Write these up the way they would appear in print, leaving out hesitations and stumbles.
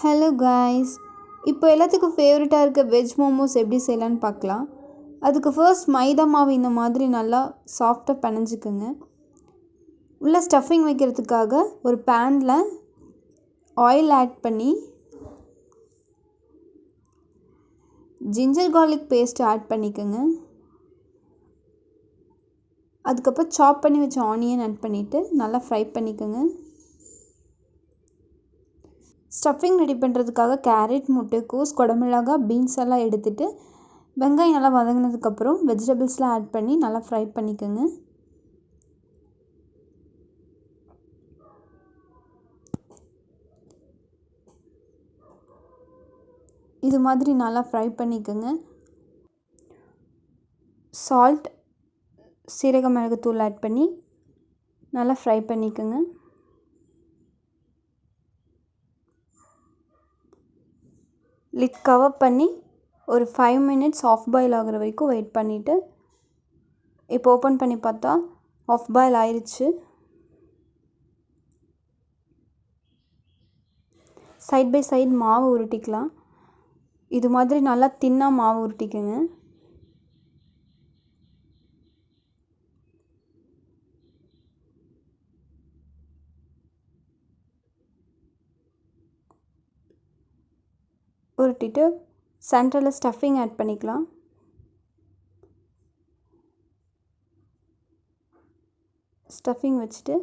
Hello guys, இப்போ எல்லாத்துக்கும் ஃபேவரட்டாக இருக்க வெஜ் மோமோஸ் எப்படி செய்யலான்னு பார்க்கலாம். அதுக்கு ஃபர்ஸ்ட் மைதா மாவு இந்த மாதிரி நல்லா சாஃப்டாக பிணைஞ்சிக்கோங்க. உள்ள ஸ்டஃபிங் வைக்கிறதுக்காக ஒரு பேனில் ஆயில் ஆட் பண்ணி ஜிஞ்சர் கார்லிக் பேஸ்ட்டு ஆட் பண்ணிக்கோங்க. அதுக்கப்புறம் சாப் பண்ணி வச்ச ஆனியன் ஆட் பண்ணிவிட்டு நல்லா ஃப்ரை பண்ணிக்கோங்க. ஸ்டஃபிங் ரெடி பண்ணுறதுக்காக கேரட், முட்டைக்கோஸ், குடமிளகாய், பீன்ஸ் எல்லாம் எடுத்துகிட்டு வெங்காயம் நல்லா வதங்கினதுக்கப்புறம் வெஜிடபிள்ஸ்லாம் ஆட் பண்ணி நல்லா ஃப்ரை பண்ணிக்கோங்க. இது மாதிரி நல்லா ஃப்ரை பண்ணிக்கோங்க. சால்ட், சீரக மிளகுத்தூள் ஆட் பண்ணி நல்லா ஃப்ரை பண்ணிக்கோங்க. லிட் கவர் பண்ணி ஒரு 5 மினிட்ஸ் ஆஃப் பாயில் ஆகிற வரைக்கும் வெயிட் பண்ணிவிட்டு இப்போ ஓப்பன் பண்ணி பார்த்தா ஆஃப் பாயில் ஆயிடுச்சு. சைட் பை சைடு மாவு உருட்டிக்கலாம். இது மாதிரி நல்லா தின்னாக மாவு உருட்டிக்கோங்க. உருட்டிட்டு சென்டரில் ஸ்டஃபிங் ஆட் பண்ணிக்கலாம். ஸ்டஃபிங் வச்சுட்டு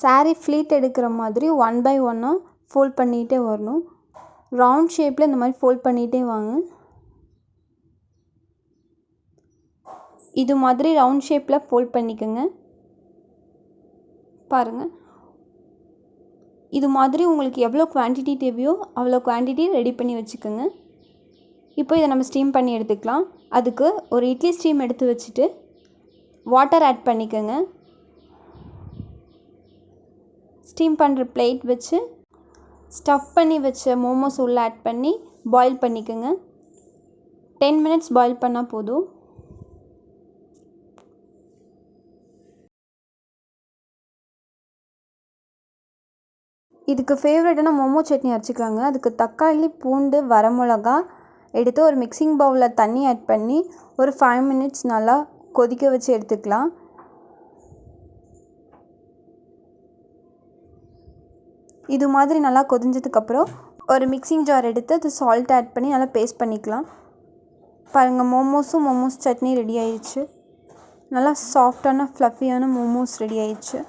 சாரீ ஃப்ளீட் எடுக்கிற மாதிரி 1 by 1 ஃபோல்ட் பண்ணிகிட்டே வரணும். ரவுண்ட் ஷேப்பில் இந்த மாதிரி ஃபோல்ட் பண்ணிகிட்டே வாங்க. இது மாதிரி ரவுண்ட் ஷேப்பில் ஃபோல்ட் பண்ணிக்கோங்க. பாருங்கள், இது மாதிரி உங்களுக்கு எவ்வளோ குவான்டிட்டி தேவையோ அவ்வளோ குவான்டிட்டி ரெடி பண்ணி வச்சுக்கோங்க. இப்போ இதை நம்ம ஸ்டீம் பண்ணி எடுத்துக்கலாம். அதுக்கு ஒரு இட்லி ஸ்டீம் எடுத்து வச்சுட்டு வாட்டர் ஆட் பண்ணிக்கோங்க. ஸ்டீம் பண்ணுற பிளேட் வச்சு ஸ்டஃப் பண்ணி வச்ச மோமோஸ் உள்ளே ஆட் பண்ணி பாயில் பண்ணிக்கோங்க. 10 மினிட்ஸ் பாயில் பண்ணால் போதும். இதுக்கு ஃபேவரட்டான மோமோ சட்னி அரைச்சிக்கலாங்க. அதுக்கு தக்காளி, பூண்டு, வரமிளகா எடுத்து ஒரு மிக்சிங் பவுலில் தண்ணி ஆட் பண்ணி ஒரு 5 மினிட்ஸ் நல்லா கொதிக்க வச்சு எடுத்துக்கலாம். இது மாதிரி நல்லா கொதிஞ்சதுக்கப்புறம் ஒரு மிக்சிங் ஜார் எடுத்து அது சால்ட் ஆட் பண்ணி நல்லா பேஸ்ட் பண்ணிக்கலாம். பாருங்கள், மோமோஸ் சட்னி ரெடி ஆயிடுச்சு. நல்லா சாஃப்டான ஃப்ளஃபியான மோமோஸ் ரெடி ஆயிடுச்சு.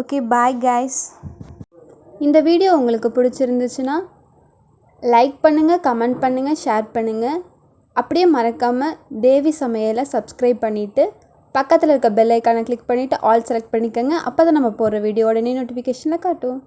Okay, bye guys. இந்த வீடியோ உங்களுக்கு பிடிச்சிருந்துச்சுன்னா லைக் பண்ணுங்கள், கமெண்ட் பண்ணுங்கள், ஷேர் பண்ணுங்கள். அப்படியே மறக்காமல் தேவி சமையலை சப்ஸ்கிரைப் பண்ணிவிட்டு பக்கத்தில் இருக்க பெல் ஐக்கானை கிளிக் பண்ணிவிட்டு ஆல் செலக்ட் பண்ணிக்கோங்க. அப்போ தான் நம்ம போடுற வீடியோ உடனே நோட்டிஃபிகேஷனில் காட்டும்.